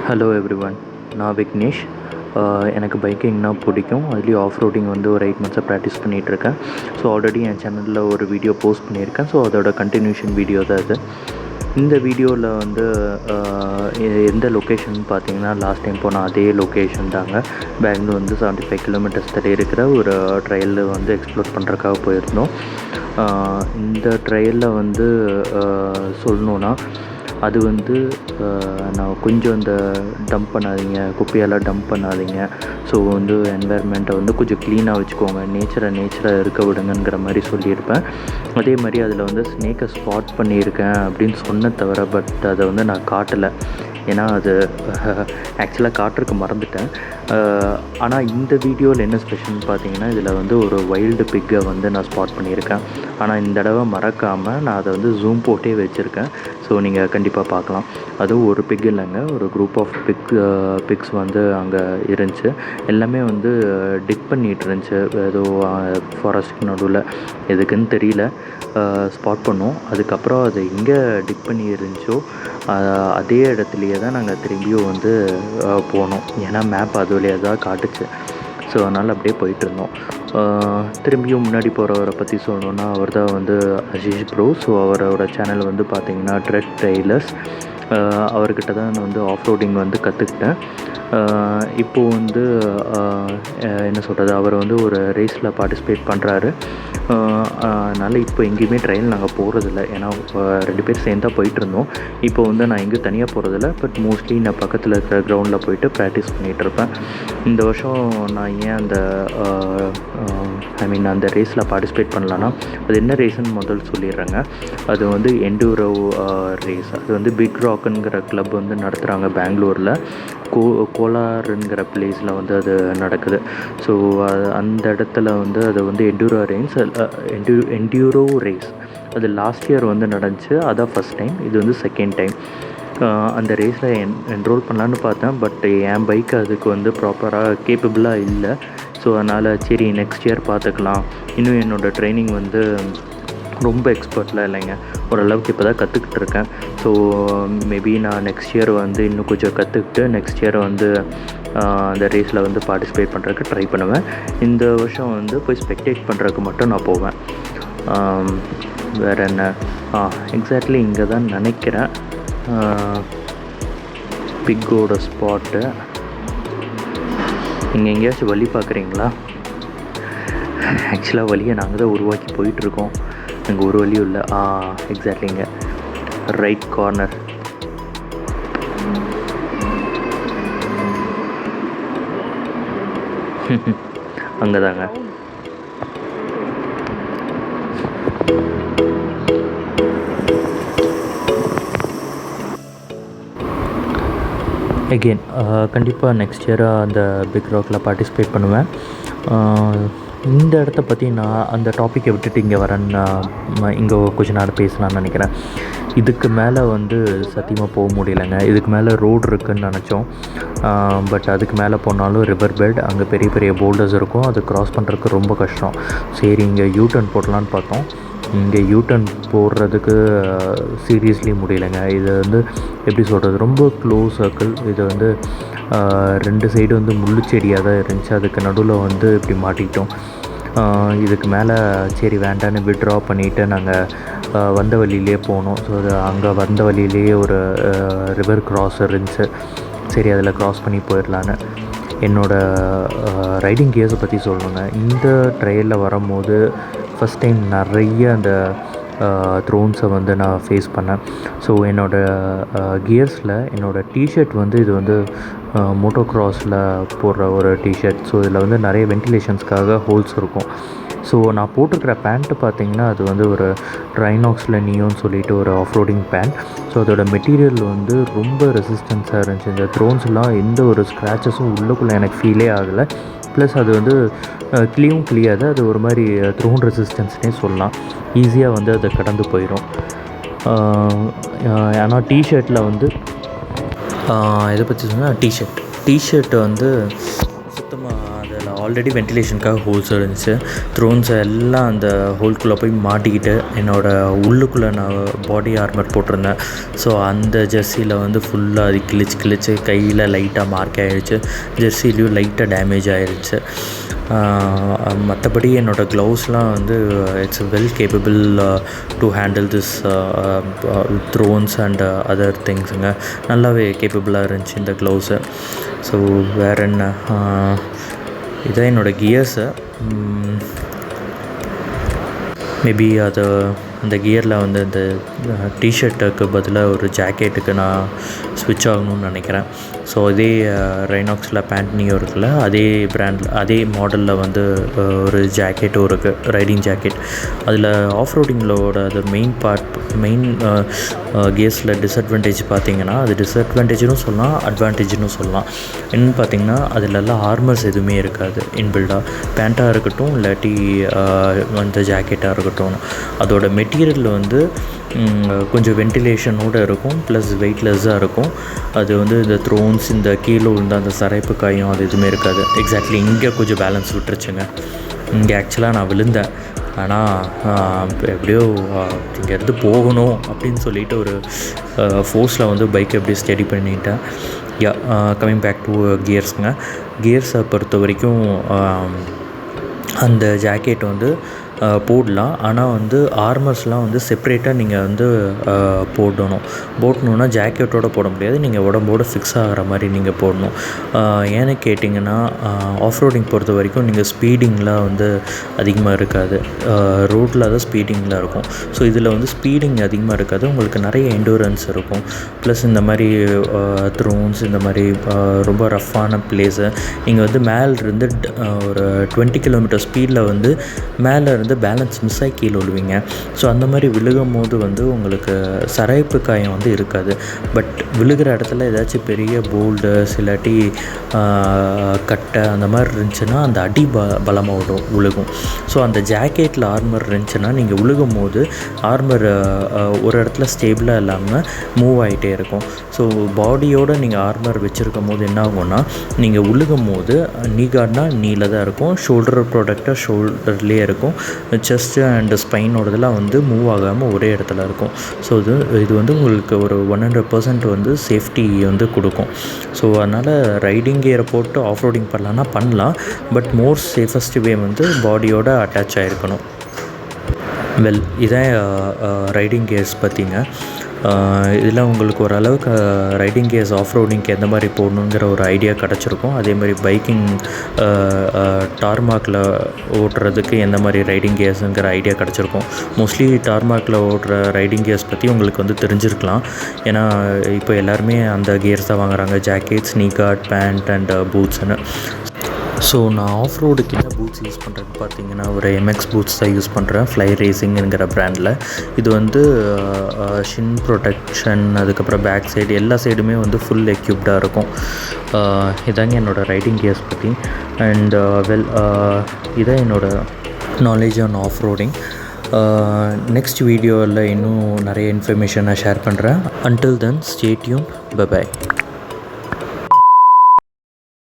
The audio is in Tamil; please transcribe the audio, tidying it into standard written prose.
ஹலோ எவ்ரிவன், நான் விக்னேஷ். எனக்கு பைக்கிங்னா பிடிக்கும். அதுலேயும் ஆஃப் ரோடிங் வந்து ஒரு 8 மந்த்ஸாக ப்ராக்டிஸ் பண்ணிகிட்ருக்கேன். ஸோ ஆல்ரெடி என் சேனலில் ஒரு வீடியோ போஸ்ட் பண்ணியிருக்கேன். ஸோ அதோட கண்டினியூஷன் வீடியோ தான் இது. இந்த வீடியோவில் வந்து எந்த லொக்கேஷன் பார்த்தீங்கன்னா, லாஸ்ட் டைம் போன அதே லொக்கேஷன் தாங்க. பெங்களூர் வந்து 75 கிலோமீட்டர்ஸ் தள்ளி இருக்கிற ஒரு ட்ரையலில் வந்து எக்ஸ்ப்ளோர் பண்ணுறதுக்காக போயிருந்தோம். இந்த ட்ரையலில் வந்து சொல்லணுன்னா, அது வந்து நான் கொஞ்சம் இந்த டம்ப் பண்ணாதீங்க, குப்பையெல்லாம் டம்ப் பண்ணாதீங்க. ஸோ வந்து என்வைர்மெண்ட்டை வந்து கொஞ்சம் க்ளீனாக வச்சுக்கோங்க, நேச்சராக இருக்க விடுங்கங்கிற மாதிரி சொல்லியிருப்பேன். அதே மாதிரி அதில் வந்து ஸ்னேக்கை ஸ்பாட் பண்ணியிருக்கேன் அப்படின்னு சொன்ன தவிர, பட் அதை வந்து நான் காட்டலை. ஏன்னா அது ஆக்சுவலாக காட்டுறதுக்கு மறந்துட்டேன். ஆனால் இந்த வீடியோவில் என்ன ஸ்பெஷல்னு பார்த்தீங்கன்னா, இதில் வந்து ஒரு வைல்டு பிக்கை வந்து நான் ஸ்பாட் பண்ணியிருக்கேன். ஆனால் இந்த தடவை மறக்காமல் நான் அதை வந்து ஜூம் போட்டே வச்சுருக்கேன். ஸோ நீங்கள் கண்டிப்பாக பார்க்கலாம். அதுவும் ஒரு பிக் இல்லைங்க, ஒரு குரூப் ஆஃப் பிக்ஸ் வந்து அங்கே இருந்துச்சு. எல்லாமே வந்து டிக் பண்ணிகிட்டு இருந்துச்சு. ஏதோ ஃபாரஸ்ட்டுக்கு நடுவில் எதுக்குன்னு தெரியல. ஸ்பாட் பண்ணோம். அதுக்கப்புறம் அது எங்கே டிக் பண்ணி இருந்துச்சோ அதே இடத்துலையே தான் நாங்கள் திரும்பியும் வந்து போனோம். ஏன்னா மேப் அது வழியாக தான் காட்டுச்சு. ஸோ அதனால் அப்படியே போயிட்டுருந்தோம். திரும்பியும் முன்னாடி போகிறவரை பற்றி சொல்லணுன்னா, அவர் தான் வந்து அஜீஷ் ப்ரோ. ஸோ அவரோட சேனல் வந்து பார்த்திங்கன்னா ட்ரெட் ட்ரெய்லர்ஸ். அவர்கிட்ட தான் நான் வந்து ஆஃப் ரோடிங் வந்து கற்றுக்கிட்டேன். இப்போது வந்து என்ன சொல்கிறது, அவர் வந்து ஒரு ரேஸில் பார்ட்டிசிபேட் பண்ணுறாரு. அதனால் இப்போ எங்கேயுமே ட்ரெயின் நாங்கள் போகிறதில்ல. ஏன்னா 2 பேர் சேர்ந்து தான் போயிட்டுருந்தோம். இப்போ வந்து நான் எங்கேயும் தனியாக போகிறதில்ல. பட் மோஸ்ட்லி நான் பக்கத்தில் இருக்கிற கிரவுண்டில் போயிட்டு ப்ராக்டிஸ் பண்ணிகிட்ருப்பேன். இந்த வருஷம் நான் ஏன் அந்த ரேஸில் பார்ட்டிசிபேட் பண்ணலான்னா, அது என்ன ரேஸுன்னு முதல்ல சொல்லிடுறேங்க. அது வந்து எண்டூரோ ரேஸ். அது வந்து பிக் ராக்குங்கிற கிளப் வந்து நடத்துகிறாங்க பெங்களூரில். கோலாருங்கிற பிளேஸில் வந்து அது நடக்குது. ஸோ அந்த இடத்துல வந்து அது வந்து எண்டூரோ ரேஸ். அது லாஸ்ட் இயர் வந்து நடந்துச்சு. அதான் ஃபஸ்ட் டைம். இது வந்து செகண்ட் டைம். அந்த ரேஸில் என்ரோல் பண்ணலான்னு பார்த்தேன். பட் என் பைக் அதுக்கு வந்து ப்ராப்பராக கேப்பபிளாக இல்லை. ஸோ அதனால் சரி நெக்ஸ்ட் இயர் பார்த்துக்கலாம். இன்னும் என்னோடய ட்ரைனிங் வந்து ரொம்ப எக்ஸ்பர்ட்லாம் இல்லைங்க, ஓரளவுக்கு இப்போ தான் கற்றுக்கிட்டு இருக்கேன். ஸோ மேபி நான் நெக்ஸ்ட் இயர் வந்து இன்னும் கொஞ்சம் கற்றுக்கிட்டு நெக்ஸ்ட் இயர் வந்து அந்த ரேஸில் வந்து பார்ட்டிசிபேட் பண்ணுறதுக்கு ட்ரை பண்ணுவேன். இந்த வருஷம் வந்து போய் ஸ்பெக்டேட் பண்ணுறதுக்கு மட்டும் நான் போவேன். வேறு என்ன, எக்ஸாக்ட்லி இங்கே தான் நினைக்கிறேன் பிக்கோட ஸ்பாட்டு. நீங்கள் எங்கேயாச்சும் வழி பார்க்குறீங்களா? ஆக்சுவலாக வழியை நாங்கள் தான் உருவாக்கி போயிட்டுருக்கோம். அங்கே ஒரு வழியும் இல்லை. எக்ஸாக்ட்லிங்க, ரைட் கார்னர். அங்கே தாங்க. எகெயின் கண்டிப்பாக நெக்ஸ்ட் இயர் அந்த பிக் ராக்கில் பார்ட்டிசிபேட் பண்ணுவேன். இந்த இடத்த பற்றி நான் அந்த டாப்பிக்கை விட்டுட்டு இங்கே வரேன்னு இங்கே கொஞ்ச நேரம் பேசலான்னு நினைக்கிறேன். இதுக்கு மேலே வந்து சத்தியமாக போக முடியலைங்க. இதுக்கு மேலே ரோடு இருக்குதுன்னு நினச்சோம். பட் அதுக்கு மேலே போனாலும் ரிவர் பெட், அங்கே பெரிய பெரிய போல்டர்ஸ் இருக்கும். அது க்ராஸ் பண்ணுறதுக்கு ரொம்ப கஷ்டம். சரி இங்கே யூடர்ன் போடலான்னு பார்த்தோம். இங்கே யூடர்ன் போடுறதுக்கு சீரியஸ்லி முடியலைங்க. இது வந்து எப்படி சொல்கிறது, ரொம்ப க்ளோஸ் சர்க்கிள். இது வந்து 2 சைடு வந்து முள்ளு செடியாக தான் இருந்துச்சு. அதுக்கு நடுவில் வந்து இப்படி மாட்டிக்கிட்டோம். இதுக்கு மேலே சரி வேண்டான்னு விட்ரா பண்ணிவிட்டு நாங்கள் வந்த வழியிலே போனோம். ஸோ அது அங்கே வந்த வழியிலேயே ஒரு ரிவர் கிராஸ் இருந்துச்சு. சரி அதில் க்ராஸ் பண்ணி போயிடலான்னு. என்னோடய ரைடிங் கியர்ஸை பற்றி சொல்லணுங்க. இந்த ட்ரையலில் வரும்போது ஃபஸ்ட் டைம் நிறைய அந்த த்ரோன்ஸை வந்து நான் ஃபேஸ் பண்ணேன். ஸோ என்னோடய கியர்ஸில் என்னோடய டிஷர்ட் வந்து இது வந்து மோட்டோ க்ராஸில் போடுற ஒரு டிஷர்ட். ஸோ இதில் வந்து நிறைய வென்டிலேஷன்ஸ்க்காக ஹோல்ஸ் இருக்கும். ஸோ நான் போட்டிருக்கிற பேண்ட்டு பார்த்திங்கன்னா, அது வந்து ஒரு ரைனாக்ஸில் நியோன்னு சொல்லிட்டு ஒரு ஆஃப்ரோடிங் பேண்ட். ஸோ அதோட மெட்டீரியல் வந்து ரொம்ப ரெசிஸ்டன்ஸாக இருந்துச்சு. இந்த த்ரோன்ஸ்லாம் எந்த ஒரு ஸ்க்ராச்சஸும் உள்ளுக்குள்ளே எனக்கு ஃபீலே ஆகலை. ப்ளஸ் அது வந்து கிளியாது. அது ஒரு மாதிரி த்ரோன் ரெசிஸ்டன்ஸ்னே சொல்லலாம். ஈஸியாக வந்து அதை கடந்து போயிடும். ஆனால் டிஷர்ட்டில் வந்து இதை பற்றி சொன்னால் டிஷர்ட் வந்து சுத்தமாக அதில் ஆல்ரெடி வென்டிலேஷனுக்காக ஹோல்ஸ் இருந்துச்சு. த்ரோன்ஸ் எல்லாம் அந்த ஹோல்குள்ளே போய் மாட்டிக்கிட்டு என்னோடய உள்ளுக்குள்ளே நான் பாடி ஆர்மர் போட்டிருந்தேன். ஸோ அந்த ஜெர்சியில் வந்து ஃபுல்லாக அது கிழிச்சு கையில் லைட்டாக மார்க் ஆகிடுச்சு. ஜெர்சிலையும் லைட்டாக டேமேஜ் ஆகிடுச்சு. மற்றபடி என்னோடய க்ளவுஸ்லாம் வந்து it's well capable to handle this drones and other திங்ஸுங்க. நல்லாவே கேப்பபிளாக இருந்துச்சு இந்த க்ளவுஸு. ஸோ வேறு என்ன, இதான் என்னோடய கியர்ஸு. மேபி அந்த கியரில் வந்து இந்த டிஷர்ட்டுக்கு பதிலாக ஒரு ஜாக்கெட்டுக்கு நான் ஸ்விட்ச் ஆகணும்னு நினைக்கிறேன். ஸோ அதே ரைனாக்ஸில் பேண்ட்னியும் இருக்குல்ல, அதே பிராண்டில் அதே மாடலில் வந்து ஒரு ஜாக்கெட்டும் இருக்குது, ரைடிங் ஜாக்கெட். அதில் ஆஃப்ரோடிங்களோட அது மெயின் கியர்ஸில் டிஸ்அட்வான்டேஜ் பார்த்திங்கன்னா, அது டிஸ்அட்வான்டேஜ்னு சொல்லலாம், அட்வான்டேஜ்னு சொல்லலாம். என்னென்னு பார்த்திங்கன்னா, அதிலெல்லாம் ஆர்மர்ஸ் எதுவுமே இருக்காது இன்பில்டாக. பேண்ட்டாக இருக்கட்டும் இல்லாட்டி அந்த ஜாக்கெட்டாக இருக்கட்டும், அதோட மெட்டீரியல் வந்து கொஞ்சம் வென்டிலேஷனோடு இருக்கும், ப்ளஸ் வெயிட்லெஸ்ஸாக இருக்கும். அது வந்து இந்த த்ரோன்ஸ், இந்த கீழே விழுந்த அந்த சரைப்பு காயம் அது எதுவுமே இருக்காது. எக்ஸாக்ட்லி இங்கே கொஞ்சம் பேலன்ஸ் விட்டுருச்சுங்க. இங்கே ஆக்சுவலாக நான் விழுந்தேன், ஆனால் எப்படியோ இங்கேருந்து போகணும் அப்படின்னு சொல்லிட்டு ஒரு ஃபோர்ஸில் வந்து பைக்கை எப்படியோ ஸ்டடி பண்ணிட்டேன். கம்மிங் பேக் டு கியர்ஸுங்க. கியர்ஸை பொறுத்த வரைக்கும் அந்த ஜாக்கெட் வந்து போடலாம், ஆனால் வந்து ஆர்மர்ஸ்லாம் வந்து செப்ரேட்டாக நீங்கள் வந்து போடணுன்னா ஜாக்கெட்டோடு போட முடியாது, நீங்கள் உடம்போடு ஃபிக்ஸ் ஆகிற மாதிரி நீங்கள் போடணும். ஏன்னு கேட்டிங்கன்னா, ஆஃப்ரோடிங் பொறுத்த வரைக்கும் நீங்கள் ஸ்பீடிங்லாம் வந்து அதிகமாக இருக்காது, ரோட்டில் தான் ஸ்பீடிங்கில் இருக்கும். ஸோ இதில் வந்து ஸ்பீடிங் அதிகமாக இருக்காது, உங்களுக்கு நிறைய எண்டூரன்ஸ் இருக்கும். ப்ளஸ் இந்த மாதிரி த்ரோன்ஸ், இந்த மாதிரி ரொம்ப ரஃப்பான பிளேஸை நீங்கள் வந்து மேலேருந்து ஒரு 20 கிலோமீட்டர் ஸ்பீடில் வந்து மேலே பேலன்ஸ் மிஸ் ஆகி கீழே விழுவீங்க. ஸோ அந்த மாதிரி விழுகும் போது வந்து உங்களுக்கு சரைப்பு காயம் வந்து இருக்காது. பட் விழுகிற இடத்துல ஏதாச்சும் பெரிய போல்டர்ஸ் இல்லாட்டி கட்டை அந்த மாதிரி இருந்துச்சுன்னா அந்த அடி பலமாக விழுகும். ஸோ அந்த ஜாக்கெட்டில் ஆர்மர் இருந்துச்சுன்னா நீங்கள் விழுகும் போது ஆர்மர் ஒரு இடத்துல ஸ்டேபிளாக இல்லாமல் மூவ் ஆகிட்டே இருக்கும். ஸோ பாடியோடு நீங்கள் ஆர்மர் வச்சுருக்கும் போது என்ன ஆகும்னா, நீங்கள் விழுகும் போது நீ கார்ட்னா நீல தான் இருக்கும், ஷோல்டர் ப்ராடக்டாக ஷோல்டர்லேயே இருக்கும், செஸ்ட்டு அண்டு ஸ்பைனோடதெல்லாம் வந்து மூவ் ஆகாமல் ஒரே இடத்துல இருக்கும். ஸோ இது வந்து உங்களுக்கு ஒரு 100% வந்து சேஃப்டி வந்து கொடுக்கும். ஸோ அதனால் ரைடிங் கியரை போட்டு ஆஃப் ரோடிங் பண்ணலாம், பட் மோர் சேஃபஸ்ட் வே வந்து பாடியோட அட்டாச் ஆகிருக்கணும். இதான் ரைடிங் கியர்ஸ் பற்றிங்க. இதில் உங்களுக்கு ஓரளவுக்கு ரைடிங் கியர்ஸ் ஆஃப் ரோடிங்க்கு எந்த மாதிரி போடணுங்கிற ஒரு ஐடியா கிடச்சிருக்கும். அதே மாதிரி பைக்கிங் டார்மாக்கில் ஓட்டுறதுக்கு எந்த மாதிரி ரைடிங் கியர்ஸுங்கிற ஐடியா கிடச்சிருக்கும். மோஸ்ட்லி டார்மாக்கில் ஓட்டுற ரைடிங் கியர்ஸ் பற்றி உங்களுக்கு வந்து தெரிஞ்சிருக்கலாம். ஏன்னா இப்போ எல்லாருமே அந்த கியர்ஸ் தான் வாங்குறாங்க, ஜாக்கெட்ஸ், நீ கார்ட், பேண்ட் அண்ட் பூட்ஸ்னு. ஸோ நான் ஆஃப் ரோடுக்கு என்ன பூட்ஸ் யூஸ் பண்ணுறேன்னு பார்த்தீங்கன்னா, ஒரு எம்எக்ஸ் பூட்ஸ் தான் யூஸ் பண்ணுறேன், ஃப்ளை ரேசிங்குங்கிற பிராண்டில். இது வந்து ஷின் ப்ரொடெக்ஷன், அதுக்கப்புறம் பேக் சைடு எல்லா சைடுமே வந்து ஃபுல் எக்யூப்டாக இருக்கும். இதாங்க என்னோடய ரைடிங் கியர்ஸ் பற்றி. அண்ட் இதான் என்னோடய knowledge on off roading. Next வீடியோவில் இன்னும் நிறைய இன்ஃபர்மேஷன் நான் ஷேர் பண்ணுறேன். Until then stay tune, by.